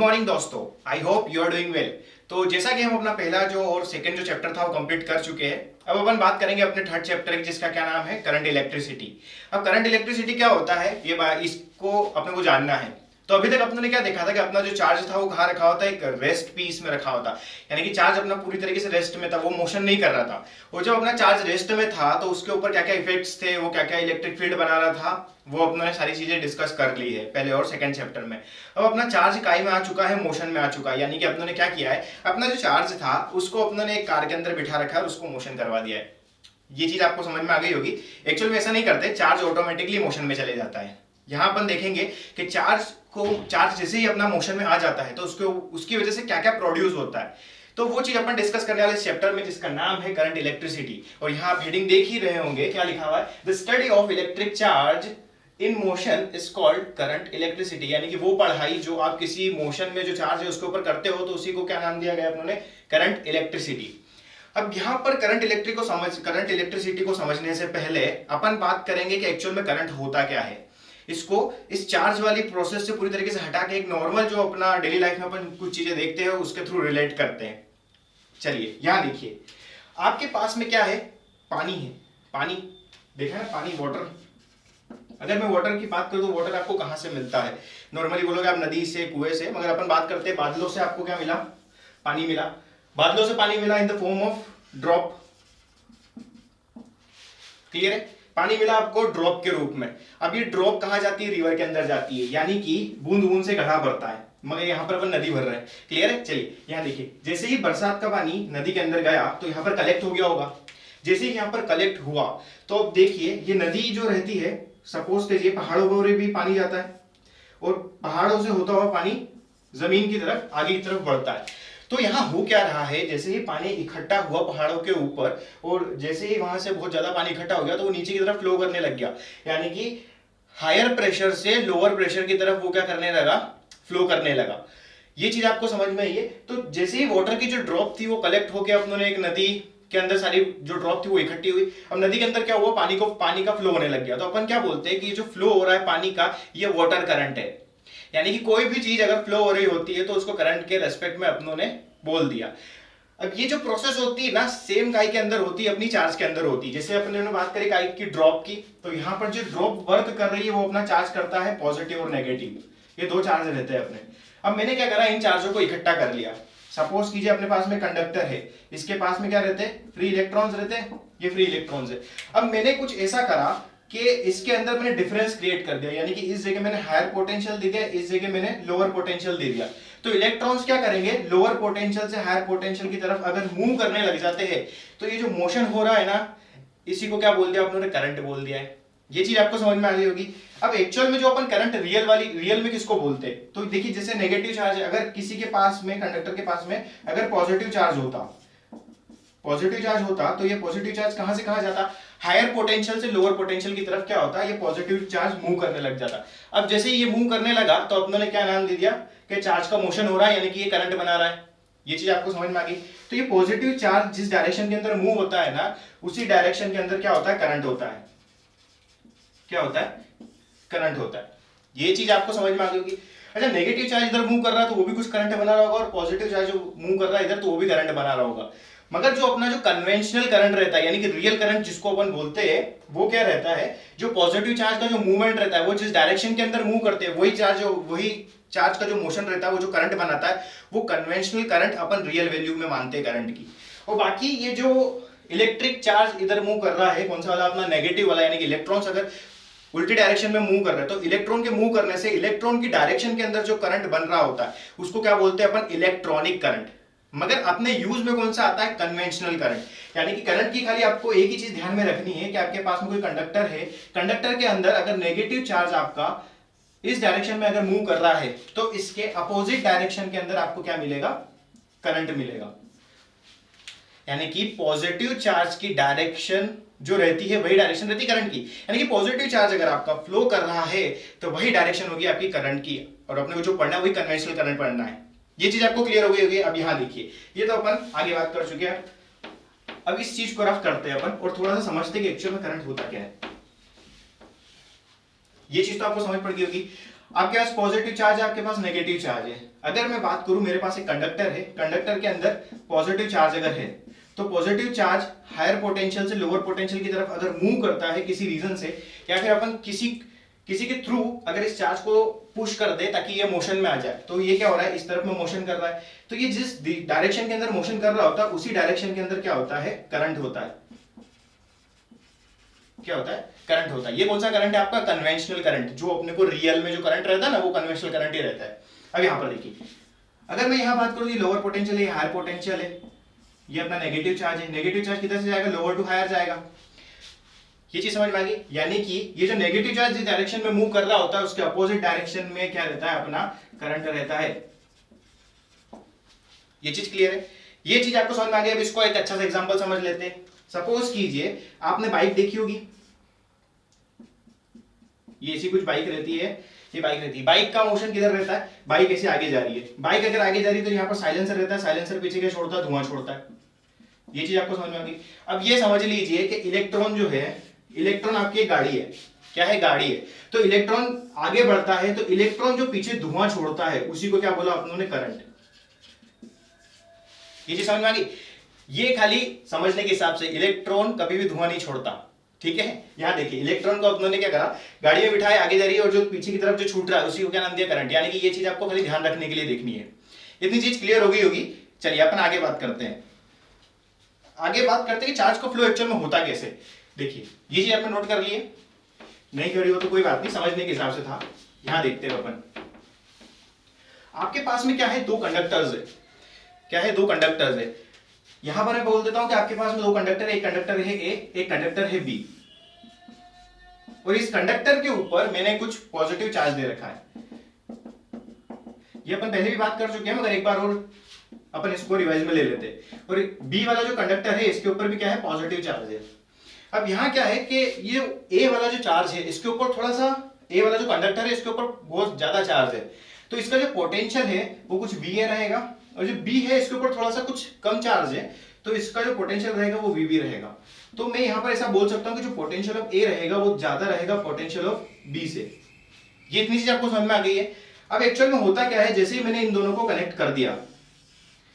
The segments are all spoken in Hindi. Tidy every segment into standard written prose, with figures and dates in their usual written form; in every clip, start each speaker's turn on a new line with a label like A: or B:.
A: मॉर्निंग दोस्तों, I hope you are doing well. तो जैसा कि हम अपना पहला जो और सेकंड जो चैप्टर था वो कंप्लीट कर चुके हैं, अब अपन बात करेंगे अपने थर्ड चैप्टर की, जिसका क्या नाम है, करंट इलेक्ट्रिसिटी। अब करंट इलेक्ट्रिसिटी क्या होता है इसको अपने को जानना है। तो अभी तक अपने ने क्या देखा था कि अपना जो चार्ज था वो कहाँ रखा होता है, एक रेस्ट पीस में रखा होता, यानी कि चार्ज अपना पूरी तरीके से रेस्ट में था, वो मोशन नहीं कर रहा था। और जब अपना चार्ज रेस्ट में था तो उसके ऊपर क्या क्या इफेक्ट्स थे, वो क्या क्या इलेक्ट्रिक फील्ड बना रहा था, वो अपने सारी चीजें डिस्कस कर ली है पहले और सेकंड चैप्टर में। अब अपना चार्ज काय में आ चुका है, मोशन में आ चुका है, यानी कि अपनों ने क्या किया है, अपना जो चार्ज था उसको अपनों ने एक कार के अंदर बिठा रखा है, उसको मोशन करवा दिया है। ये चीज आपको समझ में आ गई होगी। एक्चुअल में ऐसा नहीं करते, चार्ज ऑटोमेटिकली मोशन में चले जाता है। यहां अपन देखेंगे कि चार्ज जैसे ही अपना मोशन में आ जाता है तो उसकी वजह से क्या क्या प्रोड्यूस होता है, तो वो चीज अपन डिस्कस करने वाले इस चैप्टर में, जिसका नाम है करंट इलेक्ट्रिसिटी। और यहाँ आप हेडिंग देख ही रहे होंगे, क्या लिखा हुआ है, the study of electric charge in motion is called current electricity. यानी कि वो पढ़ाई जो आप किसी मोशन में जो चार्ज है उसके ऊपर करते हो, तो उसी को क्या नाम दिया गया उन्होंने, करंट इलेक्ट्रिसिटी। अब यहां पर करंट इलेक्ट्रिसिटी को समझने से पहले अपन बात करेंगे कि एक्चुअल में करंट होता क्या है। इसको इस चार्ज वाली प्रोसेस से पूरी तरीके से हटा के एक नॉर्मल जो अपना डेली लाइफ में अपन कुछ चीजें देखते हैं उसके थ्रू रिलेट करते हैं। चलिए यहां देखिए, आपके पास में क्या है, पानी है। पानी देखा है, पानी, वाटर। अगर मैं वाटर की बात करूं तो वाटर आपको कहां से मिलता है, नॉर्मली बोलोगे आप नदी से, कुएं से, मगर अपन बात करते हैं बादलों से। आपको क्या मिला, पानी मिला। बादलों से पानी मिला in the form of drop. Clear है, पानी मिला आपको ड्रॉप के रूप में। अब ये ड्रॉप कहां जाती है, रिवर के अंदर जाती है, यानी कि बूंद बूंद से गड्ढा भरता है, मगर यहाँ पर अपन नदी भर रहे हैं। क्लियर है, चलिए यहाँ देखिए, जैसे ही बरसात का पानी नदी के अंदर गया तो यहाँ पर कलेक्ट हो गया होगा। जैसे ही यहाँ पर कलेक्ट हुआ तो अब देखिए, ये नदी जो रहती है, सपोज कीजिए पहाड़ों पर भी पानी जाता है और पहाड़ों से होता हुआ पानी जमीन की तरफ, आगे की तरफ बढ़ता है। तो यहाँ हो क्या रहा है, जैसे ही पानी इकट्ठा हुआ पहाड़ों के ऊपर और जैसे ही वहां से बहुत ज्यादा पानी इकट्ठा हो गया तो वो नीचे की तरफ फ्लो करने लग गया, यानी कि हायर प्रेशर से लोअर प्रेशर की तरफ वो क्या करने लगा, फ्लो करने लगा। ये चीज आपको समझ में आई है। तो जैसे ही वाटर की जो ड्रॉप थी वो कलेक्ट होकर अपनों एक नदी के अंदर सारी जो ड्रॉप थी वो इकट्ठी हुई। अब नदी के अंदर क्या हुआ, पानी का फ्लो होने लग गया। तो अपन क्या बोलते हैं कि जो फ्लो हो रहा है पानी का, ये वाटर करंट है। यानी कि कोई भी चीज अगर फ्लो हो रही होती है तो उसको करंट के रेस्पेक्ट में अपनों ने बोल दिया। अब ये जो प्रोसेस होती है ना, सेम काई के अंदर होती है, अपनी चार्ज के अंदर होती है। जैसे अपने ने बात करी काई की ड्रॉप की, तो यहाँ पर जो ड्रॉप वर्क कर रही है वो अपना चार्ज करता है पॉजिटिव और नेगेटिव। ये दो चार्ज रहते हैं अपने। अब मैंने क्या करा, इन चार्जों को इकट्ठा कर लिया। सपोज कीजिए अपने पास में कंडक्टर है, इसके पास में क्या रहते हैं, फ्री इलेक्ट्रॉन्स रहते हैं, ये फ्री इलेक्ट्रॉन्स है। अब मैंने कुछ ऐसा करा कि इसके अंदर मैंने डिफरेंस क्रिएट कर दिया, यानी कि इस जगह मैंने हायर पोटेंशियल दे दिया, इस जगह मैंने लोअर पोटेंशियल दे दिया। तो इलेक्ट्रॉन्स क्या करेंगे, लोअर पोटेंशियल से हायर पोटेंशियल की तरफ अगर मूव करने लग जाते हैं तो ये जो मोशन हो रहा है ना, इसी को क्या बोल दिया अपनों ने, करंट बोल दिया है। ये चीज आपको समझ में आ गई होगी। अब एक्चुअल में जो अपन करंट रियल में किसको बोलते हैं, तो देखिए जैसे नेगेटिव चार्ज है, अगर किसी के पास में, कंडक्टर के पास में अगर पॉजिटिव चार्ज होता तो ये पॉजिटिव चार्ज कहां से कहां जाता, हायर पोटेंशियल से लोअर पोटेंशियल की तरफ क्या होता है, ये पॉजिटिव चार्ज मूव करने लग जाता। अब जैसे ये मूव करने लगा तो अपनों ने क्या नाम दे दिया कि चार्ज का मोशन हो रहा है, यानी कि ये करंट बना रहा है। ये चीज आपको समझ में आ गई। तो ये पॉजिटिव चार्ज जिस डायरेक्शन के अंदर मूव होता है ना, उसी डायरेक्शन के अंदर क्या होता है, करंट होता है। क्या होता है, करंट होता है। ये चीज आपको समझ में आ गई होगी। अच्छा, नेगेटिव चार्ज इधर मूव कर रहा है तो वो भी कुछ करंट बना रहा होगा, और पॉजिटिव चार्ज जो मूव कर रहा है इधर तो वो भी करंट बना रहा होगा। मगर जो अपना जो कन्वेंशनल करंट रहता है, यानी कि रियल करंट जिसको अपन बोलते हैं, वो क्या रहता है, जो पॉजिटिव चार्ज का जो मूवमेंट रहता है, वो जिस डायरेक्शन के अंदर मूव करते हैं, वही चार्ज का जो मोशन रहता है, वो जो करंट बनाता है, वो कन्वेंशनल करंट अपन रियल वैल्यू में मानते हैं करंट की। और बाकी ये जो इलेक्ट्रिक चार्ज इधर मूव कर रहा है, कौन सा वाला, अपना नेगेटिव वाला, यानी कि इलेक्ट्रॉन्स अगर उल्टी डायरेक्शन में मूव कर रहे हैं तो इलेक्ट्रॉन के मूव करने से इलेक्ट्रॉन की डायरेक्शन के अंदर जो करंट बन रहा होता है उसको क्या बोलते हैं अपन, इलेक्ट्रॉनिक करंट। मगर अपने यूज में कौन सा आता है, कन्वेंशनल करंट। यानी कि करंट की खाली आपको एक ही चीज ध्यान में रखनी है कि आपके पास में कोई कंडक्टर है, कंडक्टर के अंदर अगर नेगेटिव चार्ज आपका इस डायरेक्शन में अगर मूव कर रहा है तो इसके अपोजिट डायरेक्शन के अंदर आपको क्या मिलेगा, करंट मिलेगा। यानी कि पॉजिटिव चार्ज की डायरेक्शन जो रहती है वही डायरेक्शन रहती है करंट की। यानी कि पॉजिटिव चार्ज अगर आपका फ्लो कर रहा है तो वही डायरेक्शन होगी आपकी करंट की, और अपने को जो पढ़ना है वही कन्वेंशनल करंट पढ़ना है। ये चीज आपको क्लियर हो गई होगी। अब यहां देखिए, ये तो अपन आगे बात कर चुके हैं। अब इस चीज को रफ करते हैं अपन और थोड़ा सा समझते हैं कि एक्चुअल में करंट होता क्या है। ये चीज तो आपको समझ पड़ गई होगी। आपके पास पॉजिटिव चार्ज है, आपके पास नेगेटिव चार्ज है। अगर मैं बात करूं, मेरे पास एक कंडक्टर है, कंडक्टर के अंदर पॉजिटिव चार्ज अगर है तो पॉजिटिव चार्ज हायर पोटेंशियल से लोअर पोटेंशियल की तरफ अगर मूव करता है किसी रीजन से, या फिर अपन किसी के थ्रू अगर इस चार्ज को पुश कर दे ताकि ये मोशन में आ जाए, तो ये क्या हो रहा है, इस तरफ में मोशन कर रहा है। तो ये जिस डायरेक्शन के अंदर मोशन कर रहा होता है उसी डायरेक्शन के अंदर क्या होता है, करंट होता है। क्या होता है, करंट होता है। ये कौन सा करंट है आपका, कन्वेंशनल करंट। जो अपने को रियल में जो करंट रहता है ना, वो कन्वेंशनल करंट ही रहता है। अब यहां पर देखिए, अगर मैं यहां बात करूं, ये लोअर पोटेंशियल है, ये हायर पोटेंशियल है, ये अपना नेगेटिव चार्ज है। नेगेटिव चार्ज किधर से जाएगा, लोअर टू हायर जाएगा। ये चीज समझ में आ गई। यानी कि ये जो नेगेटिव चार्ज जिस डायरेक्शन में मूव कर रहा होता है उसके अपोजिट डायरेक्शन में क्या रहता है, अपना करंट रहता है। ये चीज क्लियर है, ये चीज आपको समझ में आ गई। अब इसको एक अच्छा सा एग्जांपल समझ लेते हैं। सपोज कीजिए आपने बाइक देखी होगी, ये ऐसी कुछ बाइक रहती है, ये बाइक रहती है। बाइक का मोशन किधर रहता है, बाइक ऐसे आगे जा रही है। बाइक अगर आगे जा रही है तो यहाँ पर साइलेंसर रहता है, साइलेंसर पीछे क्या छोड़ता है, धुआं छोड़ता है। ये चीज आपको समझ में आ गई। अब ये समझ लीजिए कि इलेक्ट्रॉन जो है, इलेक्ट्रॉन आपकी एक गाड़ी है। क्या है, गाड़ी है। तो इलेक्ट्रॉन आगे बढ़ता है, तो इलेक्ट्रॉन जो पीछे धुआं छोड़ता है उसी को क्या बोला अपनों करंट। ये चीज समझ में आ गई। ये खाली समझने के हिसाब से, इलेक्ट्रॉन कभी भी धुआं नहीं छोड़ता, ठीक है। यहां देखिए, इलेक्ट्रॉन को अपनों ने क्या करा, गाड़ी में बिठाया, आगे जा रही है, और जो पीछे की तरफ जो छूट रहा है उसी को क्या नाम दिया, करंट। यानी कि ये चीज आपको खाली ध्यान रखने के लिए देखनी है। इतनी चीज क्लियर हो गई होगी। चलिए अपन आगे बात करते हैं। आगे बात करते हैं कि चार्ज का फ्लो एक्चुअल में होता कैसे। देखिए, ये चीज आपने नोट कर ली है, नहीं करी हो तो कोई बात नहीं, समझने के हिसाब से था। यहां देखते हैं अपन, आपके पास में क्या है, दो कंडक्टर्स है। क्या है, दो कंडक्टर्स है। यहां पर मैं बोल देता हूं कि आपके पास में दो कंडक्टर है, एक कंडक्टर है ए, एक कंडक्टर है बी, और इस कंडक्टर के ऊपर मैंने कुछ पॉजिटिव चार्ज दे रखा है। ये अपन पहले भी बात कर चुके हैं, मगर एक बार और अपन इसको रिवाइज में ले लेते हैं। और बी वाला जो कंडक्टर है इसके ऊपर भी क्या है, पॉजिटिव चार्ज है। अब यहां क्या है कि ये ए वाला जो चार्ज है इसके ऊपर थोड़ा सा, ए वाला जो कंडक्टर है इसके ऊपर बहुत ज्यादा चार्ज है, तो इसका जो पोटेंशियल है वो कुछ वी ए रहेगा, और जो बी है इसके ऊपर थोड़ा सा कुछ कम चार्ज है, तो इसका जो पोटेंशियल रहेगा वो वी बी रहेगा। तो मैं यहां पर ऐसा बोल सकता हूं कि जो पोटेंशियल ऑफ ए रहेगा वो ज्यादा रहेगा पोटेंशियल ऑफ बी से। ये इतनी चीज आपको समझ में आ गई है। अब एक्चुअल में होता क्या है, जैसे ही मैंने इन दोनों को कनेक्ट कर दिया,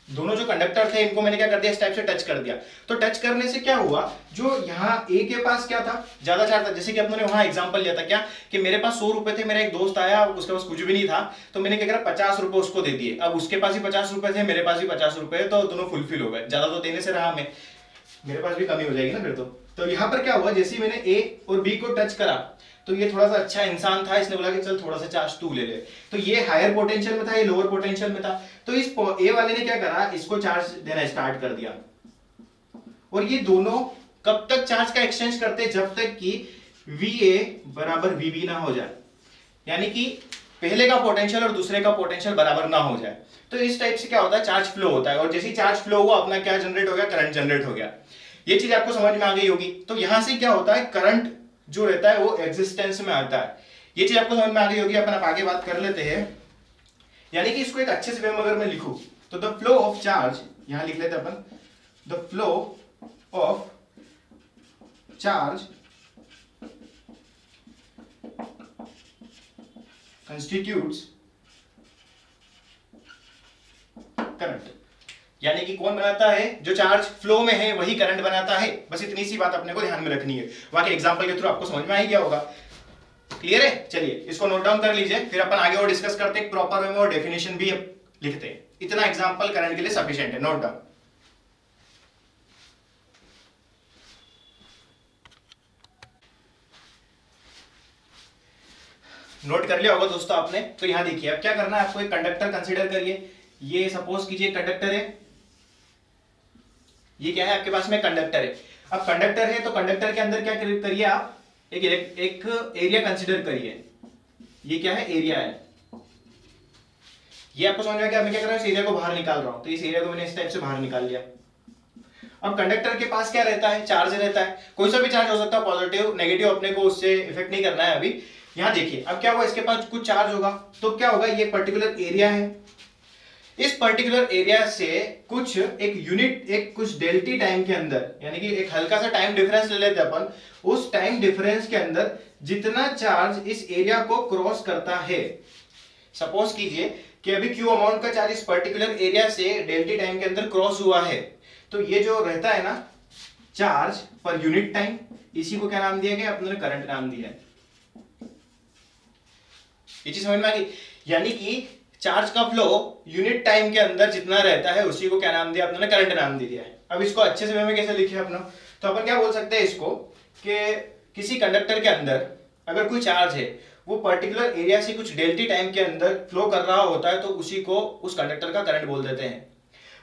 A: दोनों जो कंडक्टर थे इनको मैंने क्या कर दिया, इस टाइप से टच कर दिया, तो टच करने से क्या हुआ, जो यहाँ ए के पास क्या था, ज्यादा चार्ज था। जैसे कि अपने वहां एग्जांपल लिया था क्या, कि मेरे पास 100 रुपए थे, मेरा एक दोस्त आया, उसके पास कुछ भी नहीं था, तो मैंने क्या करा, 50 रुपए उसको दे दिए। अब उसके पास ही 50 रुपए थे, मेरे पास भी 50 रुपए, तो दोनों फुलफिल हो गए। ज्यादा तो देने से रहा, मैं मेरे पास भी कमी हो जाएगी ना फिर तो यहाँ पर क्या हुआ, जैसे ही मैंने ए और बी को टच करा, तो ये थोड़ा सा अच्छा इंसान था, इसने बोला कि चल थोड़ा सा चार्ज तू ले ले। तो ये हायर पोटेंशियल में था, ये लोअर पोटेंशियल में था, तो इस ए वाले ने क्या करा, इसको चार्ज देना स्टार्ट कर दिया। और ये दोनों कब तक चार्ज का एक्सचेंज करते, जब तक कि VA बराबर VB ना हो जाए, यानी कि पहले का पोटेंशियल और दूसरे का पोटेंशियल बराबर ना हो जाए। तो इस टाइप से क्या होता है, चार्ज फ्लो होता है, और जैसे ही चार्ज फ्लो हुआ अपना क्या जनरेट हो गया, करंट जनरेट हो गया। ये चीज आपको समझ में आ गई होगी। तो यहां से क्या होता है, करंट जो रहता है वो एग्जिस्टेंस में आता है। ये चीज आपको समझ में आ गई होगी। अपन आगे बात कर लेते हैं। यानी कि इसको एक अच्छे से वे में अगर मैं लिखूं, तो द फ्लो ऑफ चार्ज, यहां लिख लेते हैं अपन, the flow of charge constitutes current. यानी कि कौन बनाता है, जो चार्ज फ्लो में है वही करंट बनाता है। बस इतनी सी बात अपने को ध्यान में रखनी है। वहां के एग्जांपल के थ्रू आपको समझ में आ ही गया होगा। क्लियर है। चलिए इसको नोट डाउन कर लीजिए, फिर अपन आगे और डिस्कस करते हैं प्रॉपर वे में, और डेफिनेशन भी लिखते हैं। इतना एग्जांपल करंट के लिए सफिशिएंट है। Note down. नोट कर लिया होगा दोस्तों आपने। तो यहां देखिए, अब क्या करना है आपको, एक कंडक्टर कंसीडर करिए। ये सपोज कीजिए कंडक्टर है, ये क्या है आपके पास में, कंडक्टर है। अब कंडक्टर है तो कंडक्टर के अंदर क्या करिए आप, एक एरिया कंसीडर करिए। ये क्या है, एरिया है। ये आपको समझ में आ गया। मैं क्या कर रहा हूं, इस एरिया को बाहर निकाल रहा हूं, तो इस एरिया को मैंने इस टाइप से बाहर निकाल लिया। अब कंडक्टर के पास क्या रहता है, चार्ज रहता है। कोई सा भी चार्ज हो सकता है, पॉजिटिव नेगेटिव, अपने को उससे इफेक्ट नहीं करना है अभी। यहां देखिए अब क्या हुआ, इसके पास कुछ चार्ज होगा, तो क्या होगा, ये पर्टिकुलर एरिया है, इस पर्टिकुलर एरिया से कुछ एक यूनिट एक कुछ डेल्टी टाइम के अंदर, यानी कि एक हल्का सा टाइम डिफरेंस ले लेते हैं अपन, उस टाइम डिफरेंस के अंदर जितना चार्ज इस एरिया को क्रॉस करता है, सपोज कीजिए कि अभी क्यू अमाउंट का चार्ज इस पर्टिकुलर एरिया से डेल्टी टाइम के अंदर क्रॉस हुआ है, तो ये जो रहता है ना चार्ज पर यूनिट टाइम, इसी को क्या नाम दिया गया, अपने करंट नाम दिया है। ये चीज समझ में आ गई? यानी कि चार्ज का फ्लो यूनिट टाइम के अंदर जितना रहता है उसी को क्या नाम दिया अपने, करंट नाम दे दिया है। अब इसको अच्छे से वे में कैसे लिखे अपना, तो अपन क्या बोल सकते हैं इसको कि किसी कंडक्टर के अंदर अगर कोई चार्ज है वो पर्टिकुलर एरिया से कुछ डेल्टी टाइम के अंदर फ्लो कर रहा होता है तो उसी को उस कंडक्टर का करंट बोल देते हैं।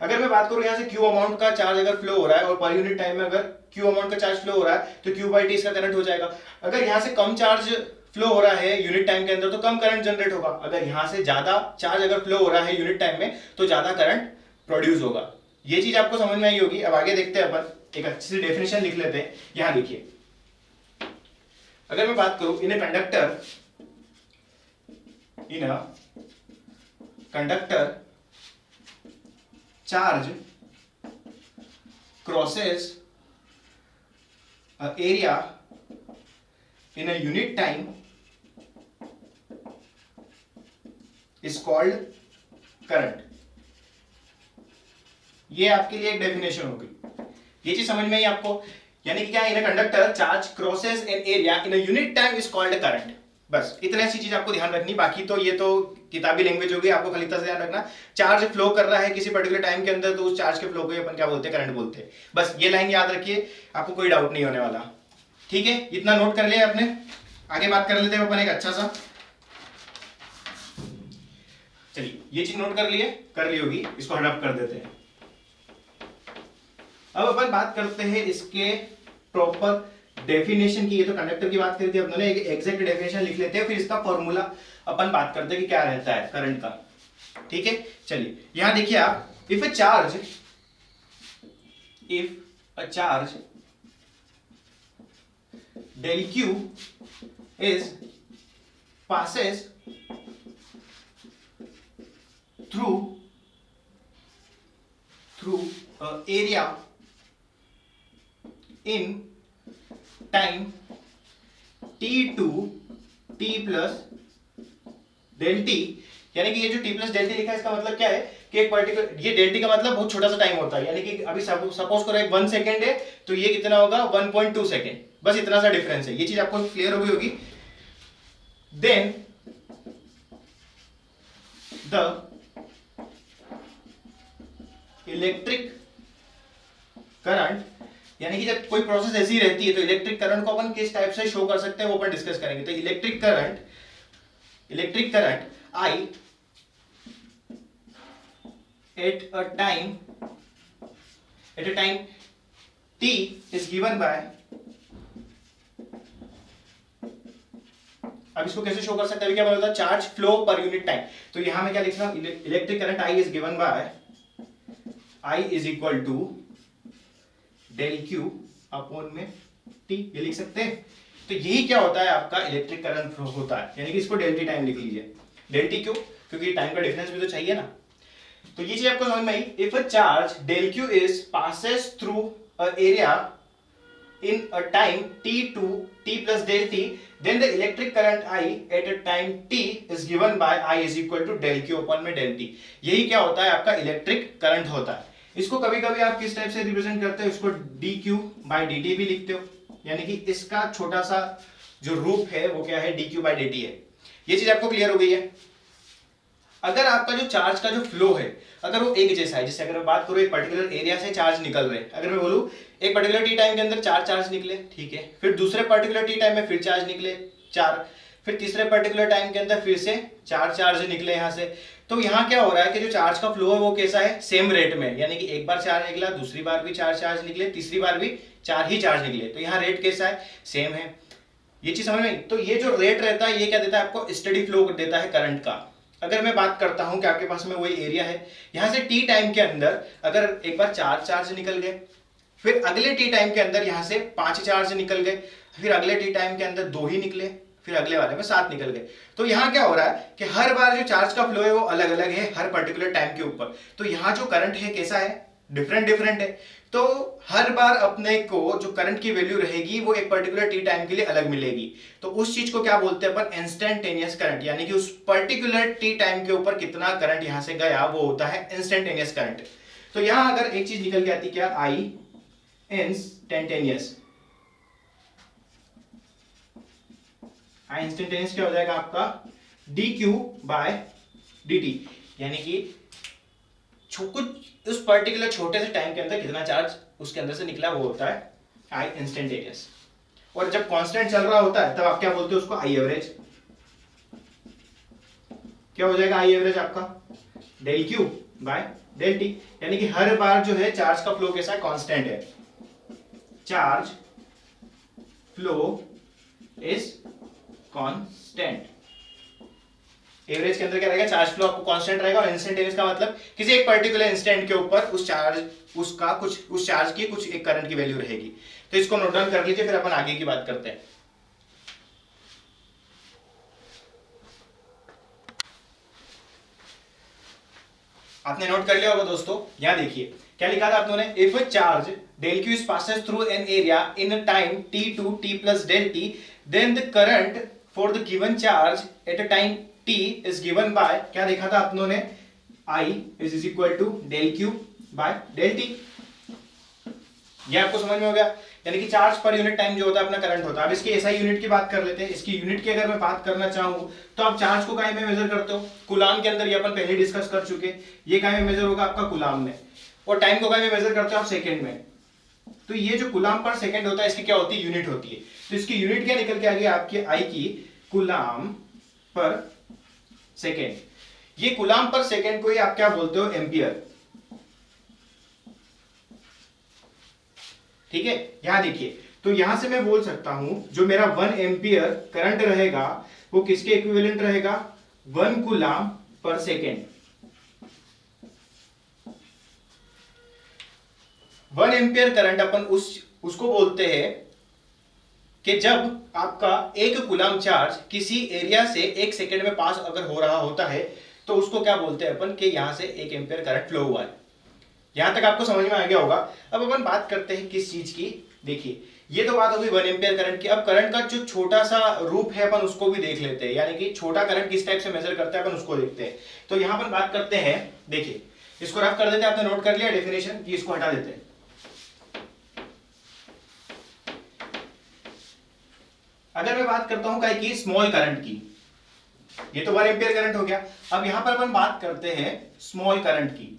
A: अगर मैं बात करूं यहाँ से क्यू अमाउंट का चार्ज अगर फ्लो हो रहा है और पर यूनिट टाइम में अगर क्यू अमाउंट का चार्ज फ्लो हो रहा है तो क्यू बाई टी इसका करंट हो जाएगा। अगर यहाँ से कम चार्ज फ्लो हो रहा है यूनिट टाइम के अंदर तो कम करंट जनरेट होगा, अगर यहां से ज्यादा चार्ज अगर फ्लो हो रहा है यूनिट टाइम में तो ज्यादा करंट प्रोड्यूस होगा। ये चीज आपको समझ में आई होगी। अब आगे देखते हैं अपन, एक अच्छी सी डेफिनेशन लिख लेते हैं। यहां देखिए, अगर मैं बात करूं in a conductor charge crosses area in a unit time is called current। ये आपके लिए एक डेफिनेशन होगी, ये चीज समझ में आई आपको? यानी कि क्या, in a conductor charge crosses an area in a unit time is called current. बस इतने सी चीज आपको ध्यान रखनी, बाकी तो ये तो किताबी लैंग्वेज होगी, आपको खाली इतना ध्यान रखना चार्ज फ्लो कर रहा है किसी पर्टिकुलर टाइम के अंदर तो उस चार्ज के फ्लो को अपन क्या बोलते हैं, करंट बोलते हैं। बस ये लाइन याद रखिए, आपको कोई डाउट नहीं होने वाला। ठीक है, इतना नोट कर लिया आपने। आगे बात कर लेते हैं अपन एक अच्छा सा, चलिए ये चीज नोट कर ली होगी, इसको हड़प कर देते हैं। अब अपन बात करते हैं इसके प्रॉपर डेफिनेशन की। ये तो कंडक्टर की बात करी थी अपने, एक एग्जैक्ट डेफिनेशन लिख लेते हैं, फिर इसका फॉर्मूला अपन बात करते हैं कि क्या रहता है करंट का। ठीक है, चलिए यहां देखिए आप, if a charge del q is passes through area in time t to t plus del t, यानी कि ये जो t प्लस डेल टी लिखा है इसका मतलब क्या है कि एक पर्टिकुलर, ये डेल टी का मतलब बहुत छोटा सा टाइम होता है, यानी कि अभी सपोज करो एक 1 सेकेंड है तो ये कितना होगा 1.2 सेकेंड, बस इतना सा डिफरेंस है। ये चीज आपको क्लियर हो गई होगी। देन द इलेक्ट्रिक करंट, यानी कि जब कोई प्रोसेस ऐसी रहती है तो इलेक्ट्रिक करंट को अपन किस टाइप से शो कर सकते हैं वो अपन डिस्कस करेंगे। तो electric current I at a time t is given by, अब इसको कैसे शो कर सकते हैं, क्या बोला था, charge flow per unit time. तो यहां में क्या लिखना, electric current I is given by I is equal to del Q upon में T, ये लिख सकते हैं। तो यही क्या होता है आपका इलेक्ट्रिक करंट फ्लो होता है, यानी कि इसको डेल टी टाइम लिख लीजिए। डेल टी क्यों, क्योंकि टाइम का डिफरेंस भी तो चाहिए ना। तो ये चीज आपको समझ में आई। If a charge del Q is passes through a area in a time t to t plus del t, then the electric current I at a time t is given by I is equal to del q upon में del t। यही क्या होता है आपका इलेक्ट्रिक करंट होता है। इसको कभी कभी आप किस टाइप से रिप्रेजेंट करते हो, इसको dq by dt भी लिखते हो, यानी कि इसका छोटा सा जो रूप है वो क्या है, dq by dt है। ये चीज आपको क्लियर हो गई है। अगर आपका जो चार्ज का जो फ्लो है अगर वो एक जैसा है, जैसे अगर मैं बात करूं एक पर्टिकुलर एरिया से चार्ज निकल रहे हैं, अगर मैं बोलूं एक पर्टिकुलर टी टाइम के अंदर 4 चार्ज निकले, ठीक है, फिर दूसरे पर्टिकुलर टी टाइम में फिर चार्ज निकले 4, फिर तीसरे पर्टिकुलर टाइम के अंदर फिर से 4 चार्ज निकले यहां से, तो यहाँ क्या हो रहा है कि जो चार्ज का फ्लो है वो कैसा है, सेम रेट में, यानी कि एक बार 4 निकला, दूसरी बार भी 4 चार्ज निकले, तीसरी बार भी 4 ही चार्ज निकले, तो यहाँ रेट कैसा है, सेम है। ये चीज समझ में। तो ये जो रेट रहता है ये क्या देता है आपको, स्टडी फ्लो देता है करंट का। अगर मैं बात करता हूं कि आपके पास में वही एरिया है, यहां से टी टाइम के अंदर अगर एक बार 4 चार्ज निकल गए, फिर अगले टी टाइम के अंदर यहां से 5 चार्ज निकल गए, फिर अगले टी टाइम के अंदर 2 ही निकले, फिर अगले वाले में 7 निकल गए। तो यहाँ क्या हो रहा है कि हर बार जो चार्ज का फ्लो है वो अलग अलग है हर पर्टिकुलर टाइम के ऊपर। तो यहाँ जो करंट है कैसा है, डिफरेंट डिफरेंट है। तो हर बार अपने को जो करंट की वैल्यू रहेगी वो एक पर्टिकुलर टी टाइम के लिए अलग मिलेगी। तो उस चीज को क्या बोलते हैं अपन, इंस्टेंटेनियस करंट, यानी कि उस पर्टिकुलर टी टाइम के ऊपर कितना करंट यहां से गया वो होता है इंस्टेंटेनियस करंट। तो यहां अगर एक चीज निकल के आती क्या, आई इंस्टेंटेनियस, आई इंस्टेंटेनियस क्या हो जाएगा आपका, d q by d t, यानी कि कुछ उस पर्टिकुलर छोटे से टाइम के अंदर कितना चार्ज उसके अंदर से निकला वो होता है आई इंस्टेंटेनियस। और जब कांस्टेंट चल रहा होता है तब आप क्या बोलते हो उसको, आई एवरेज। क्या हो जाएगा आई एवरेज आपका, del q by del t, यानी कि हर बार जो है चार्ज का फ्लो कैसा है, कांस्टेंट है, charge flow is constant. Average के अंदर क्या रहेगा, चार्ज फ्लो आपको कांस्टेंट रहेगा, और इंस्टेंटेनियस का मतलब किसी एक पर्टिकुलर इंस्टेंट के ऊपर उस चार्ज उसका कुछ उस चार्ज की कुछ एक करंट की वैल्यू रहेगी। तो इसको नोट डाउन कर लीजिए, फिर अपन आगे की बात करते हैं। आपने नोट कर लिया होगा दोस्तों, यहां देखिए क्या लिखा था आप लोगों ने, if charge del Q is passes through an area in a time t to t plus del t, then the current for the given charge at a time t is given by, क्या देखा था आप लोगों ने, I is equal to del q by del t. ये आपको समझ में हो गया, यानी कि चार्ज पर यूनिट टाइम जो होता है अपना करंट होता है। अब इसकी एसआई यूनिट की बात कर लेते हैं। इसकी यूनिट की अगर मैं बात करना चाहूं तो आप चार्ज को काहे में मेजर करते हो, कूलाम के अंदर, ये अपन पहले डिस्कस कर चुके। ये काहे में मेजर होगा आपका, कूलाम में। और टाइम को काहे में मेजर करते हो आप, सेकंड में। तो ये जो कूलाम पर सेकंड होता है इसकी क्या होती है, यूनिट होती है। तो इसकी यूनिट क्या निकल के आ गई आपकी, आई की कूलाम पर सेकेंड। ये कूलाम पर सेकेंड को ही आप क्या बोलते हो, एम्पियर। ठीक है, यहां देखिए, तो यहां से मैं बोल सकता हूं जो मेरा 1 एम्पियर करंट रहेगा वो किसके इक्विवेलेंट रहेगा, 1 कूलाम पर सेकेंड। 1 एम्पियर करंट अपन उसको बोलते हैं कि जब आपका 1 कूलाम चार्ज किसी एरिया से 1 सेकेंड में पास अगर हो रहा होता है तो उसको क्या बोलते हैं अपन, कि यहां से 1 एम्पियर करंट फ्लो हुआ है। यहां तक आपको समझ में आ गया होगा। अब अपन बात करते हैं किस चीज की, देखिए ये तो बात होगी 1 एम्पियर करंट की। अब करंट का जो छोटा सा रूप है अपन उसको भी देख लेते हैं, यानी कि छोटा करंट किस टाइप से मेजर करते हैं अपन उसको देखते हैं। तो यहां पर बात करते हैं, देखिए इसको रफ कर देते हैं, आपने नोट कर लिया डेफिनेशन की, इसको हटा देते हैं। अगर मैं बात करता हूं काय की स्मॉल करंट की, ये तो 1 एम्पियर करंट हो गया। अब यहां पर अपन बात करते हैं स्मॉल करंट की।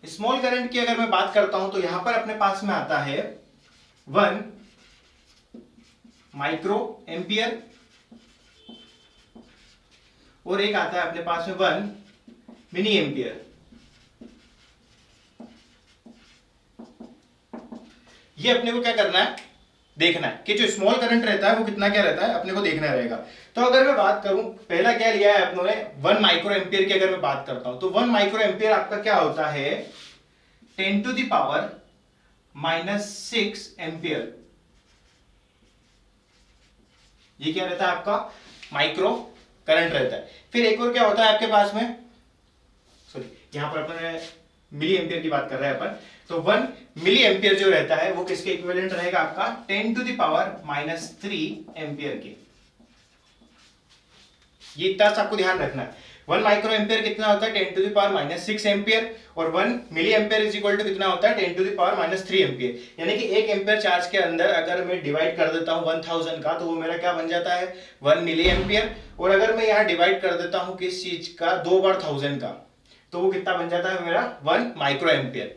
A: स्मॉल करंट की अगर मैं बात करता हूं तो यहां पर अपने पास में आता है 1 माइक्रो एम्पियर और एक आता है अपने पास में 1 मिनी एम्पियर। ये अपने को क्या करना है, देखना है कि जो स्मॉल करंट रहता है वो कितना क्या रहता है, अपने को देखना रहेगा। तो अगर मैं बात करूं, पहला क्या लिया है अपनों ने, 1 माइक्रो एम्पियर की अगर मैं बात करता हूं तो 1 माइक्रो एम्पियर आपका क्या होता है, 10 टू द पावर -6 एम्पियर। ये क्या रहता है आपका, माइक्रो करंट रहता है। फिर एक और क्या होता है आपके पास में, सॉरी यहां पर अपन मिली एम्पियर की बात कर रहे हैं अपन। तो 1 मिली एम्पियर जो रहता है वो किसके इक्विवेलेंट रहेगा आपका, 10 टू द पावर -3 एम्पियर के। ये इतना आपको ध्यान रखना है। 1 माइक्रो एम्पियर कितना होता है, 10 टू द पावर -6 एम्पियर, और 1 milli ampere is equal to कितना होता है, 10 टू द पावर -3 एम्पियर। यानी कि 1 एम्पियर चार्ज के अंदर अगर मैं डिवाइड कर देता हूं 1000 का, तो वो मेरा क्या बन जाता है, 1 मिली एम्पियर। और अगर मैं यहां डिवाइड कर देता हूं किस चीज का, 2 बार 1000 का, तो वो कितना बन जाता है मेरा, 1 माइक्रो एम्पियर।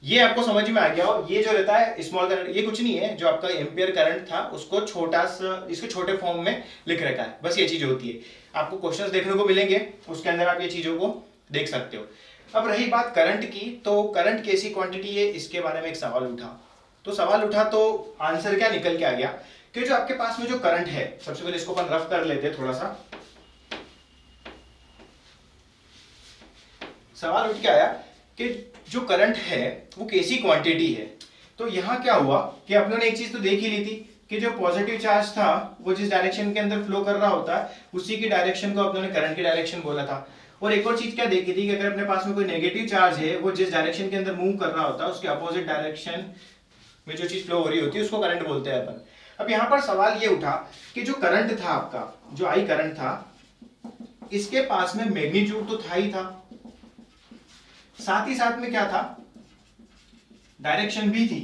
A: ये आपको समझ में आ गया हो। ये जो रहता है स्मॉल करंट, ये कुछ नहीं है, जो आपका एम्पियर करंट था उसको छोटा सा इसके छोटे फॉर्म में लिख रखा है, बस ये चीज होती है। आपको क्वेश्चंस देखने को मिलेंगे, उसके अंदर आप ये चीजों को देख सकते हो। अब रही बात करंट की, तो करंट कैसी क्वांटिटी है, इसके बारे में एक सवाल उठा। तो सवाल उठा तो आंसर क्या निकल के आ गया कि जो आपके पास में जो करंट है, सबसे पहले इसको अपन रफ कर लेते हैं थोड़ा सा। सवाल उठ के आया कि जो करंट है वो कैसी क्वांटिटी है। तो यहां क्या हुआ कि अपनों ने एक चीज तो देख ही ली थी कि जो पॉजिटिव चार्ज था वो जिस डायरेक्शन के अंदर फ्लो कर रहा होता है उसी की डायरेक्शन को अपने करंट की डायरेक्शन बोला था। और एक और चीज क्या देखी थी कि अगर अपने पास में कोई नेगेटिव चार्ज है वो जिस डायरेक्शन के अंदर मूव कर रहा होता है उसके अपोजिट डायरेक्शन में जो चीज फ्लो हो रही होती है उसको करंट बोलते हैं अपन। अब यहाँ पर सवाल ये उठा कि जो करंट था आपका, जो आई करंट था, इसके पास में मैग्नीट्यूड तो था ही था, साथ ही साथ में क्या था, डायरेक्शन भी थी।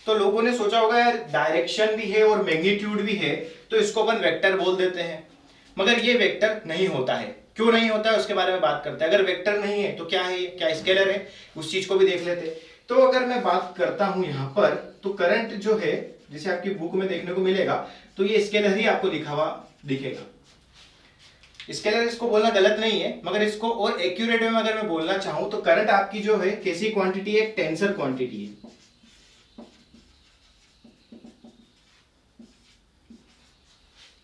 A: तो लोगों ने सोचा होगा यार डायरेक्शन भी है और मैग्नीट्यूड भी है तो इसको अपन वेक्टर बोल देते हैं, मगर ये वेक्टर नहीं होता है। क्यों नहीं होता है उसके बारे में बात करते हैं। अगर वेक्टर नहीं है तो क्या है, क्या स्केलर है, उस चीज को भी देख लेते। तो अगर मैं बात करता हूं यहां पर, तो करंट जो है जिसे आपकी बुक में देखने को मिलेगा तो ये स्केलर ही आपको लिखा हुआ दिखेगा। स्केलर इसको बोलना गलत नहीं है, मगर इसको और एक्यूरेट में अगर मैं बोलना चाहूं तो करंट आपकी जो है कैसी क्वांटिटी है, टेंसर क्वांटिटी है।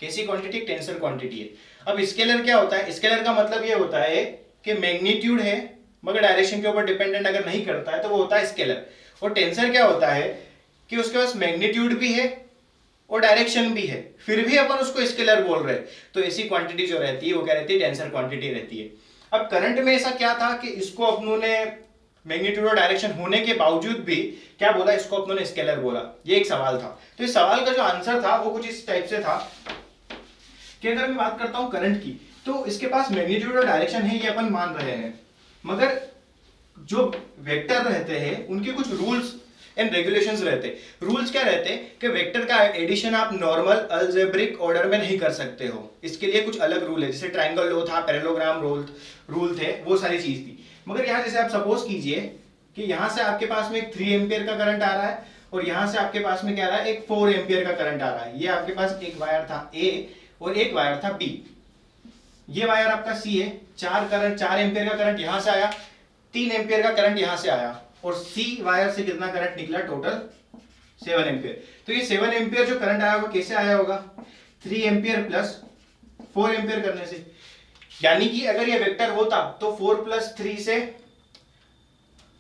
A: कैसी क्वांटिटी, टेंसर क्वांटिटी है। अब स्केलर क्या होता है, स्केलर का मतलब ये होता है कि मैग्नीट्यूड है मगर डायरेक्शन के ऊपर डिपेंडेंट अगर नहीं करता है तो वो होता है स्केलर। और टेंसर क्या होता है कि उसके पास मैग्नीट्यूड भी है और डायरेक्शन भी है, फिर भी अपन उसको स्केलर बोल रहे हैं, तो ऐसी क्वांटिटी जो रहती है वो क्या रहती है, टेंसर क्वांटिटी रहती है। अब करंट में ऐसा क्या था कि इसको अपनों ने मैग्नीट्यूड और डायरेक्शन होने के बावजूद भी क्या बोला, इसको अपनों ने स्केलर बोला। ये एक सवाल था। तो इस सवाल का जो आंसर था वो कुछ इस टाइप से था कि अगर मैं बात करता हूं करंट की, तो इसके पास मैग्नीट्यूड और डायरेक्शन है ये अपन मान रहे हैं, मगर जो वेक्टर रहते हैं उनके कुछ रूल्स एंड रेगुलेशंस रहते हैं। रूल्स क्या रहते हैं कि वेक्टर का एडिशन आप नॉर्मल अलजेब्रिक ऑर्डर में नहीं कर सकते हो, इसके लिए कुछ अलग रूल है। जैसे ट्रायंगल लॉ था, पैरेललोग्राम रूल थे, वो सारी चीज थी। मगर यहाँ जैसे आप सपोज कीजिए कि यहाँ से आपके पास में एक 3 एम्पियर का करंट आ रहा है और यहाँ से आपके पास में क्या आ रहा है, एक 4 एम्पियर का करंट आ रहा है। ये आपके पास एक वायर था ए और एक वायर था बी। ये वायर आपका सी है, 4 एम्पियर का करंट यहां से आया, 3 एम्पियर का करंट यहां से आया, और सी वायर से कितना करंट निकला, टोटल 7 एम्पियर। तो ये 7 एम्पियर जो करंट आया होगा कैसे आया होगा, 3 एम्पियर प्लस 4 एम्पियर करने से। यानी कि अगर ये वेक्टर होता तो 4 + 3 से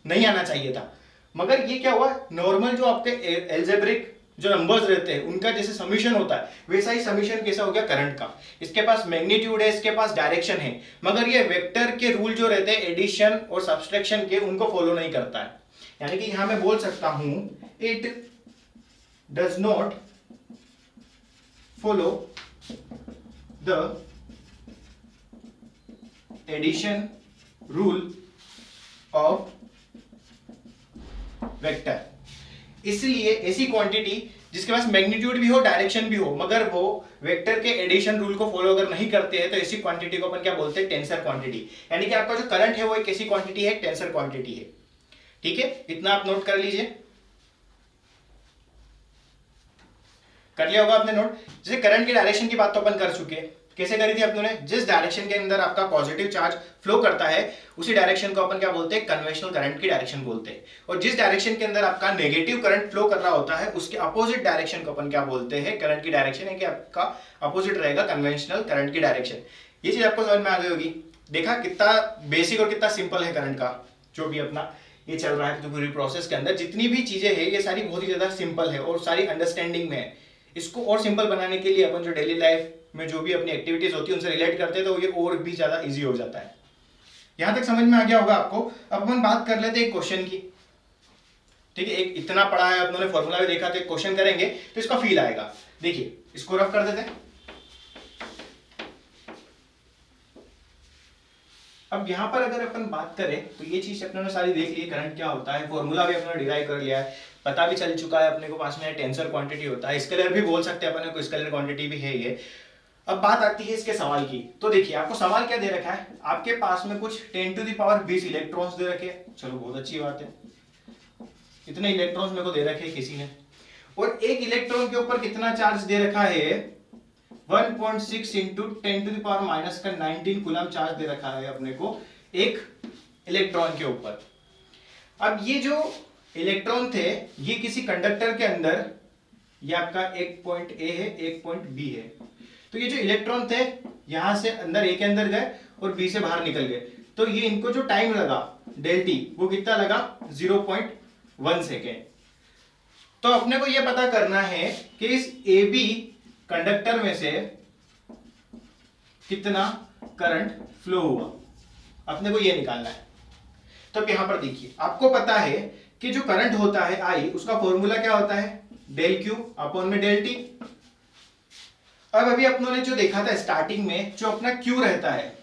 A: नहीं आना चाहिए था, मगर ये क्या हुआ, नॉर्मल जो आपके एल्जेब्रिक जो नंबर्स रहते हैं उनका जैसे समीशन होता है वैसा ही समीशन कैसा हो गया करंट का। इसके पास मैग्नीट्यूड है, इसके पास डायरेक्शन है, मगर ये वेक्टर के रूल जो रहते हैं एडिशन और सब्सट्रैक्शन के, उनको फॉलो नहीं करता है। यानी कि यहां मैं बोल सकता हूं it does not follow the addition rule of vector. इसलिए ऐसी क्वांटिटी जिसके पास मैग्नीट्यूड भी हो, डायरेक्शन भी हो, मगर वो वेक्टर के एडिशन रूल को फॉलो अगर नहीं करते हैं तो ऐसी क्वांटिटी को अपन क्या बोलते हैं, टेंसर क्वांटिटी। यानी कि आपका जो करंट है वो एक ऐसी क्वांटिटी है, टेंसर क्वांटिटी है। ठीक है, इतना आप नोट कर लीजिए। कर लिया होगा आपने नोट। जैसे करंट की डायरेक्शन की बात तो अपन कर चुके हैं, कैसे करी थी अपनों ने, जिस डायरेक्शन के अंदर आपका पॉजिटिव चार्ज फ्लो करता है उसी डायरेक्शन को अपन क्या बोलते हैं, कन्वेंशनल करंट की डायरेक्शन बोलते हैं। और जिस डायरेक्शन के अंदर आपका नेगेटिव करंट फ्लो कर रहा होता है उसके अपोजिट डायरेक्शन को अपन क्या बोलते हैं, करंट की डायरेक्शन है, कि आपका अपोजिट रहेगा कन्वेंशनल करंट की डायरेक्शन। ये चीज आपको समझ में आ गई होगी। देखा कितना बेसिक और कितना सिंपल है करंट का जो भी अपना ये चल रहा है। तो पूरी प्रोसेस के अंदर जितनी भी चीजें हैं ये सारी बहुत ही ज्यादा सिंपल है और सारी अंडरस्टैंडिंग में है। इसको और सिंपल बनाने के लिए अपन जो डेली लाइफ में जो भी अपनी एक्टिविटीज होती है उनसे रिलेट करते हैं तो ये और भी ज्यादा इजी हो जाता है। यहां तक समझ में आ गया होगा आपको। अब अपन बात कर लेते हैं एक क्वेश्चन की। ठीक है, एक इतना पढ़ा है अपनों ने, फॉर्मूला भी देखा, तो एक क्वेश्चन करेंगे तो इसका फील आएगा। देखिए इसको रफ कर देते हैं। अब यहां पर अगर अपन बात करें तो ये चीज अपने ने सारी देख ली, करंट क्या होता है, फॉर्मूला भी अपने डिराइव कर लिया है, पता भी चल चुका है अपने को पास में टेंसर क्वांटिटी होता है, स्केलर भी बोल सकते हैं अपने को, स्केलर क्वांटिटी भी है ये। अब बात आती है इसके सवाल की। तो देखिए आपको सवाल क्या दे रखा है, आपके पास में कुछ 10⁻20 इलेक्ट्रॉन्स दे रखे हैं। चलो बहुत अच्छी बात है, इतने इलेक्ट्रॉन्स मेरे को दे रखे हैं किसी ने, और एक इलेक्ट्रॉन के ऊपर कितना चार्ज दे रखा है, 1.6 × 10⁻⁻19 कूलम चार्ज दे रखा है अपने को एक इलेक्ट्रॉन के ऊपर। अब ये जो इलेक्ट्रॉन थे ये किसी कंडक्टर के अंदर, ये आपका एक पॉइंट ए है, एक पॉइंट बी है। तो ये जो इलेक्ट्रॉन थे यहां से अंदर ए के अंदर गए और बी से बाहर निकल गए, तो ये इनको जो टाइम लगा डेल टी वो कितना लगा, 0.1 सेकेंड। तो अपने को यह पता करना है कि इस ए बी कंडक्टर में से कितना करंट फ्लो हुआ, अपने को यह निकालना है। तो अब यहां पर देखिए, आपको पता है कि जो करंट होता है आई, उसका फॉर्मूला क्या होता है, डेल क्यू अपॉन में डेल टी। अब अभी अपनों ने जो देखा था स्टार्टिंग में, जो अपना क्यू रहता है,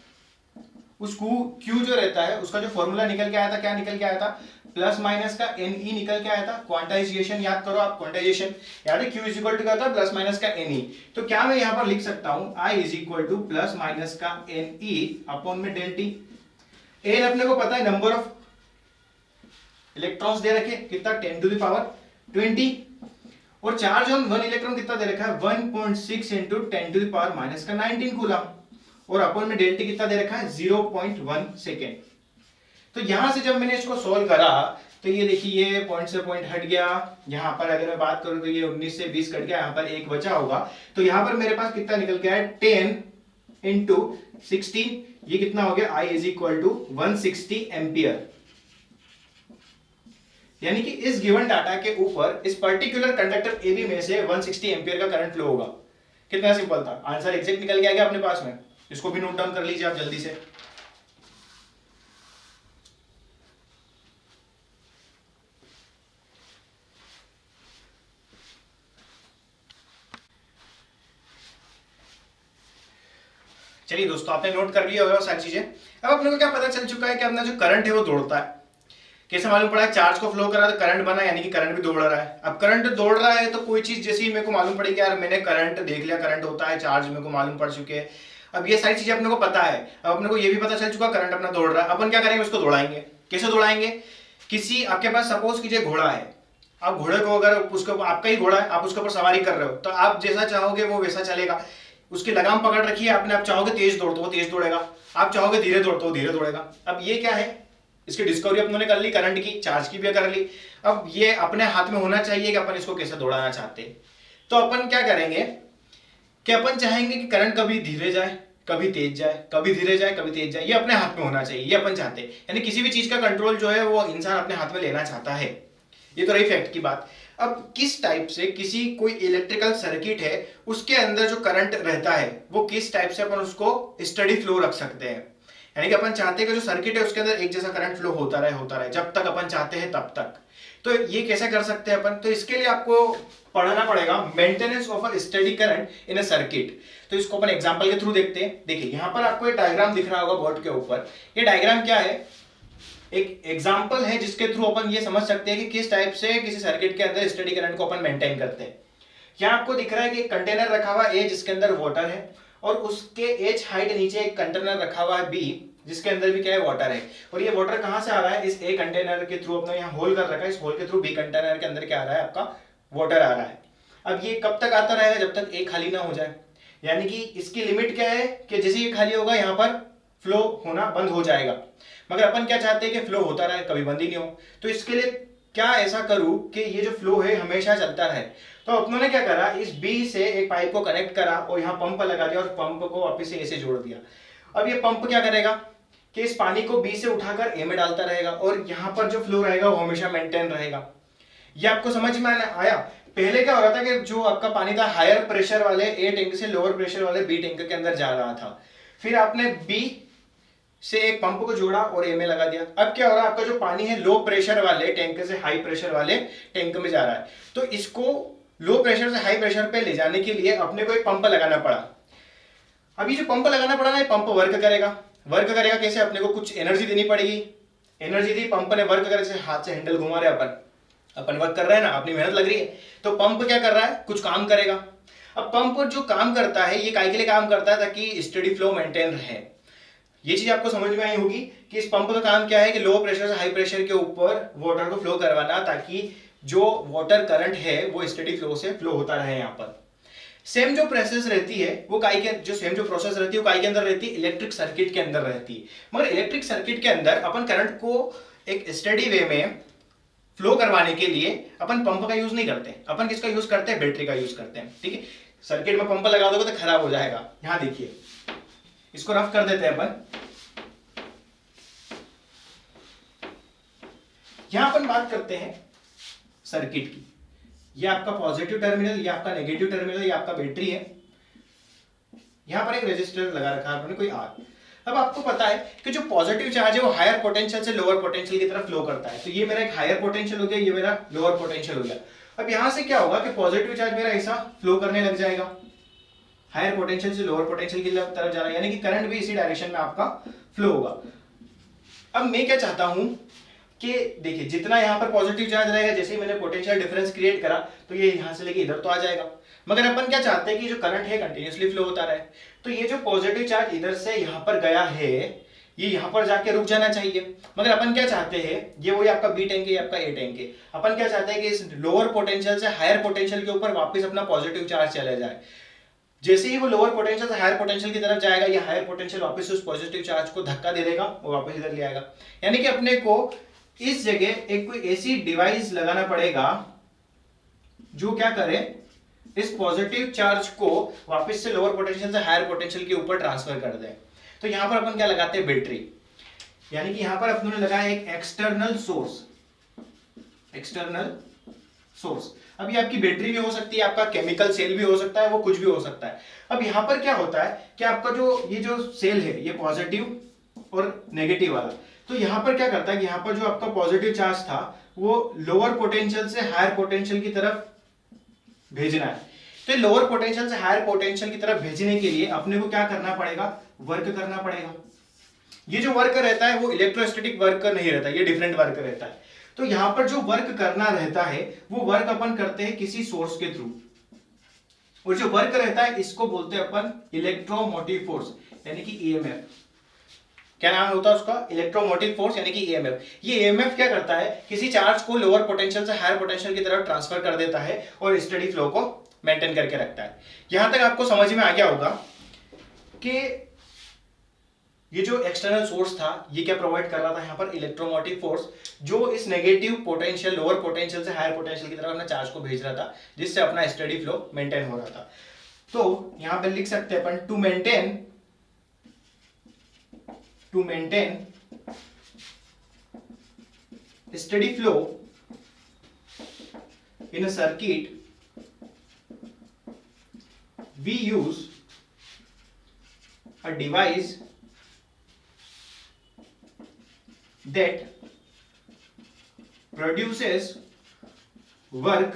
A: उस क्यू जो रहता है उसका जो फॉर्मूला निकल के आया था, क्या निकल के आया था, प्लस माइनस का एन ई निकल के आया था। क्वांटाइजेशन याद करो आप, क्वांटाइजेशन याद है, क्यू इज इक्वल टू क्या होता है, प्लस माइनस का एन ई। तो क्या मैं यहां पर लिख सकता हूं, I is equal to plus minus का एन ई अपॉन में डेल टी। एन अपने को पता है, नंबर ऑफ इलेक्ट्रॉन्स दे रखे, कितना, 10 टू द पावर 20, और चार्ज ऑन वन इलेक्ट्रॉन कितना दे रखा है, 1.6 into 10 to the power minus का 19 कूलम, और अपॉन में डेल्टा कितना दे रखा है, 0.1 सेकेंड। तो यहां से जब मैंने इसको सोल्व करा तो ये देखिए, ये पॉइंट से पॉइंट हट गया। यहां पर अगर मैं बात करूं तो ये 19 से 20 कट गया, यहां पर एक बचा होगा। तो यहां पर मेरे पास कितना निकल गया है, 10 इंटू 16, ये कितना हो गया, आई इज इक्वल टू 160 एम्पियर। यानी कि इस गिवन डाटा के ऊपर इस पर्टिकुलर कंडक्टर ए बी में से 160 एम्पियर का करंट फ्लो होगा। कितना सिंपल था, आंसर एग्जैक्ट निकल गया क्या अपने पास में। इसको भी नोट डाउन कर लीजिए आप जल्दी से। चलिए दोस्तों, आपने नोट कर लिया होगा सारी चीजें। अब अपने को क्या पता चल चुका है कि अपना जो करंट है वो दौड़ता है। कैसे मालूम पड़ा है, चार्ज को फ्लो करा तो करंट बना, यानी कि करंट भी दौड़ रहा है। अब करंट दौड़ रहा है तो कोई चीज जैसी मेरे को मालूम पड़ी कि यार मैंने करंट देख लिया, करंट होता है, चार्ज मेरे को मालूम पड़ चुके हैं। अब ये सारी चीजें अपने को पता है। अब अपने को ये भी पता चल चुका करंट अपना दौड़ रहा है। अपन क्या करेंगे, उसको दौड़ाएंगे। कैसे दौड़ाएंगे, किसी आपके पास सपोज कीजिए घोड़ा है, आप घोड़े को, अगर उसके आपका ही घोड़ा है, आप उसके ऊपर सवारी कर रहे हो, तो आप जैसा चाहोगे वो वैसा चलेगा। उसकी लगाम पकड़ रखी है आपने, आप चाहोगे तेज दौड़ तो वो तेज दौड़ेगा, आप चाहोगे धीरे दौड़ तो वो धीरे दौड़ेगा। अब ये क्या है, इसकी डिस्कवरी अपनों कर ली, करंट की, चार्ज की भी कर ली। अब ये अपने हाथ में होना चाहिए कि अपन इसको कैसे दौड़ाना चाहते हैं। तो अपन क्या करेंगे कि अपन चाहेंगे कि करंट कभी धीरे जाए, कभी तेज जाए, कभी धीरे जाए, कभी तेज जाए। ये अपने हाथ में होना चाहिए, ये अपन चाहते हैं। यानी किसी भी चीज का कंट्रोल जो है वो इंसान अपने हाथ में लेना चाहता है। ये तो रही फैक्ट की बात। अब किस टाइप से किसी कोई इलेक्ट्रिकल सर्किट है, उसके अंदर जो करंट रहता है वो किस टाइप से अपन उसको स्टडी फ्लो रख सकते हैं। यानी कि अपन चाहते हैं कि जो सर्किट है उसके अंदर एक जैसा करंट फ्लो होता रहे जब तक अपन चाहते हैं तब तक। तो ये कैसे कर सकते हैं अपन, तो इसके लिए आपको पढ़ना पड़ेगा maintenance of a steady current in a circuit. तो इसको अपन एग्जांपल के थ्रू देखते हैं। देखिए यहां पर आपको एक डायग्राम दिख रहा होगा बोर्ड के ऊपर। ये डायग्राम क्या है, एक एग्जांपल है जिसके थ्रू अपन ये समझ सकते हैं कि किस टाइप से किसी सर्किट के अंदर स्टेडी करंट को अपन मेंटेन करते हैं। यहाँ आपको दिख रहा है कि एक कंटेनर रखा हुआ है जिसके अंदर वाटर है, और उसके एच हाइट नीचे एक कंटेनर रखा हुआ है बी जिसके अंदर भी क्या है, वाटर है। और ये वाटर कहां से आ रहा है, इस ए कंटेनर के थ्रू अपना यहाँ होल कर रखा है, इस होल के थ्रू बी कंटेनर के अंदर क्या आ रहा है, आपका वाटर आ रहा है। अब ये कब तक आता रहेगा, जब तक ए खाली ना हो जाए। यानी कि इसकी लिमिट क्या है कि जैसे ये खाली होगा यहाँ पर फ्लो होना बंद हो जाएगा। मगर अपन क्या चाहते हैं कि फ्लो होता रहे, कभी बंद ही नहीं हो। तो इसके लिए क्या ऐसा करूं कि ये जो फ्लो है हमेशा चलता रहे। तो अपनों ने क्या करा, इस बी से एक पाइप को कनेक्ट करा और यहाँ पंप लगा दिया, और पंप को वापस से ए से जोड़ दिया। अब ये पंप क्या करेगा कि इस पानी को बी से उठाकर ए में डालता रहेगा, और यहाँ पर जो फ्लो रहेगा वो हमेशा मेंटेन रहेगा। ये आपको समझ में आया। पहले क्या हो रहा था कि जो आपका पानी था हायर प्रेशर वाले ए टैंक से लोअर प्रेशर वाले बी टैंक के अंदर जा रहा था, फिर आपने बी से एक पंप को जोड़ा और ए में लगा दिया। अब क्या हो रहा है, आपका जो पानी है लो प्रेशर वाले टैंक से हाई प्रेशर वाले टैंक में जा रहा है। तो इसको लो प्रेशर से हाई प्रेशर पे ले जाने के लिए अपने को एक पंप लगाना पड़ा। अभी जो पंप लगाना पड़ा ना, पंप वर्क करेगा। वर्क करेगा कैसे, अपने को कुछ एनर्जी देनी पड़ेगी। एनर्जी दी, पंप ने वर्क करे, जैसे हाथ से हैंडल घुमा रहे अपन वर्क कर रहे हैं ना, अपनी मेहनत लग रही है, तो पंप क्या कर रहा है, कुछ काम करेगा। अब पंप जो काम करता है, ये काय के लिए काम करता है, ताकि स्टेडी फ्लो मेंटेन रहे। ये चीज आपको समझ में आई होगी कि इस पंप का काम क्या है कि लो प्रेशर से हाई प्रेशर के ऊपर वाटर को फ्लो करवाना, ताकि जो वाटर करंट है वो स्टेडी फ्लो से फ्लो होता रहे। यहाँ पर सेम जो प्रोसेस रहती है वो काय के जो प्रोसेस रहती है वो काय के अंदर रहती है, इलेक्ट्रिक सर्किट के अंदर रहती है। मगर इलेक्ट्रिक सर्किट के अंदर अपन करंट को एक स्टेडी वे में फ्लो करवाने के लिए अपन पंप का यूज नहीं करते, अपन किसका यूज करते हैं, बैटरी का यूज करते हैं। ठीक है, सर्किट में पंप लगा दोगे तो खराब हो जाएगा। यहां देखिए, इसको रफ कर देते हैं अपन। यहां अपन बात करते हैं सर्किट की। ये आपका पॉजिटिव टर्मिनल, ये आपका नेगेटिव टर्मिनल, ये आपका बैटरी है। यहां पर एक रेजिस्टर लगा रखा है आपने, कोई आर। अब आपको पता है कि जो पॉजिटिव चार्ज है वो हायर पोटेंशियल से लोअर पोटेंशियल की तरफ फ्लो करता है। तो ये मेरा एक हायर पोटेंशियल हो गया, ये मेरा लोअर पोटेंशियल हो गया। अब यहां से क्या होगा कि पॉजिटिव चार्ज मेरा ऐसा फ्लो करने लग जाएगा, हायर पोटेंशियल से लोअर पोटेंशियल की तरफ जा रहा है, यानी कि करंट भी इसी डायरेक्शन में आपका फ्लो होगा। अब मैं क्या चाहता हूं कि देखिए जितना यहाँ पर पॉजिटिव चार्ज रहेगा, जैसे ही मैंने पोटेंशियल डिफरेंस क्रिएट करा तो ये यहाँ से लेके इधर तो आ जाएगा, मगर अपन क्या चाहते हैं कि जो करंट है कंटिन्यूअसली फ्लो होता रहे। तो ये जो पॉजिटिव चार्ज इधर से यहाँ पर गया है ये यहाँ पर जाके रुक जाना चाहिए, मगर अपन क्या चाहते हैं, ये वही आपका बी टैंक है, ये आपका ए टैंक है। अपन क्या चाहते हैं कि इस लोअर पोटेंशियल से हायर पोटेंशियल के ऊपर वापस अपना पॉजिटिव चार्ज चला जाए। जैसे ही वो लोअर पोटेंशियल से हायर पोटेंशियल की तरफ जाएगा, ये हायर पोटेंशियल वापस उस पॉजिटिव चार्ज को धक्का दे देगा और वापस इधर ले आएगा। यानी कि अपने को इस जगह एक कोई ऐसी डिवाइस लगाना पड़ेगा जो क्या करे, इस पॉजिटिव चार्ज को वापस से लोअर पोटेंशियल से हायर पोटेंशियल के ऊपर ट्रांसफर कर दे। तो यहां पर अपन क्या लगाते हैं, बैटरी। यानी कि यहां पर अपन ने लगाया एक एक्सटर्नल सोर्स, एक्सटर्नल सोर्स। अब ये आपकी बैटरी भी हो सकती है, आपका केमिकल सेल भी हो सकता है, वो कुछ भी हो सकता है। अब यहां पर क्या होता है कि आपका जो ये जो सेल है ये पॉजिटिव और नेगेटिव वाला, तो यहां पर क्या करता है कि यहां पर जो आपका पॉजिटिव चार्ज था वो लोअर पोटेंशियल से हायर पोटेंशियल की तरफ भेजना है। तो लोअर पोटेंशियल से हायर पोटेंशियल की तरफ भेजने के लिए अपने को क्या करना पड़ेगा, वर्क करना पड़ेगा। ये जो वर्क रहता है वो इलेक्ट्रोस्टैटिक वर्क नहीं रहता, ये डिफरेंट वर्क रहता है। तो यहां पर जो वर्क करना रहता है वो वर्क अपन करते हैं किसी सोर्स के थ्रू, और जो वर्क रहता है इसको बोलते हैं अपन इलेक्ट्रोमोटिव फोर्स, यानी कि ईएमएफ। क्या नाम होता है उसका, इलेक्ट्रोमोटिव फोर्स यानी कि ईएमएफ। ये ईएमएफ क्या करता है, किसी चार्ज को लोअर पोटेंशियल से हायर पोटेंशियल की तरफ ट्रांसफर कर देता है और स्टेडी फ्लो को मेंटेन करके रखता है। यहां तक आपको समझ में आ गया होगा कि ये जो एक्सटर्नल सोर्स था ये क्या प्रोवाइड कर रहा था, यहां पर इलेक्ट्रोमोटिव फोर्स, जो इस नेगेटिव पोटेंशियल लोअर पोटेंशियल से हायर पोटेंशियल की तरफ अपना चार्ज को भेज रहा था, जिससे अपना स्टेडी फ्लो मेंटेन हो रहा था। तो यहां पर लिख सकते हैं अपन to maintain steady flow in a circuit, we use a device that produces work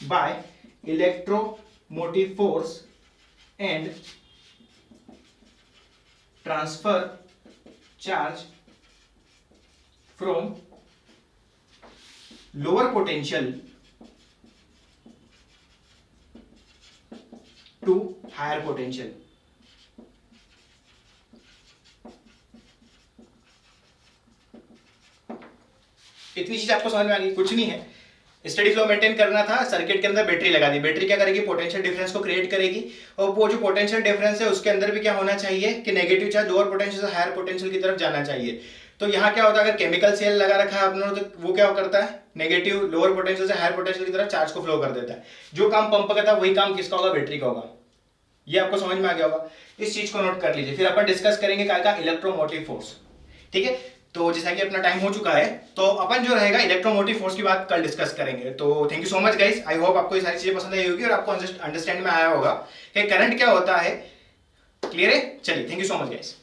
A: by electromotive force and transfer charge from lower potential to higher potential। इतनी चीज आपको समझ में आ गई, कुछ नहीं है। स्टेडी फ्लो मेंटेन करना था, सर्किट के अंदर बैटरी लगा दी। बैटरी क्या करेगी, पोटेंशियल डिफरेंस को क्रिएट करेगी, और वो जो पोटेंशियल डिफरेंस है उसके अंदर भी क्या होना चाहिए कि नेगेटिव चार्ज लोअर पोटेंशियल से हायर पोटेंशियल की तरफ जाना चाहिए। तो यहाँ क्या होता है, अगर केमिकल सेल लगा रखा है आपने तो वो क्या करता है, नेगेटिव लोअर पोटेंशियल से हायर पोटेंशियल की तरफ चार्ज को फ्लो कर देता है। जो काम पंप का था वही काम किसका होगा, बैटरी का होगा। ये आपको समझ में आ गया होगा, इस चीज को नोट कर लीजिए। फिर अपन डिस्कस करेंगे क्या का, इलेक्ट्रोमोटिव फोर्स। ठीक है, तो जैसा कि अपना टाइम हो चुका है तो अपन जो रहेगा इलेक्ट्रोमोटिव फोर्स की बात कल डिस्कस करेंगे। तो thank you so much guys, I hope आपको ये सारी चीजें पसंद आई होगी और आपको अंडरस्टैंड में आया होगा कि करंट क्या होता है। क्लियर है, चलिए thank you so much guys.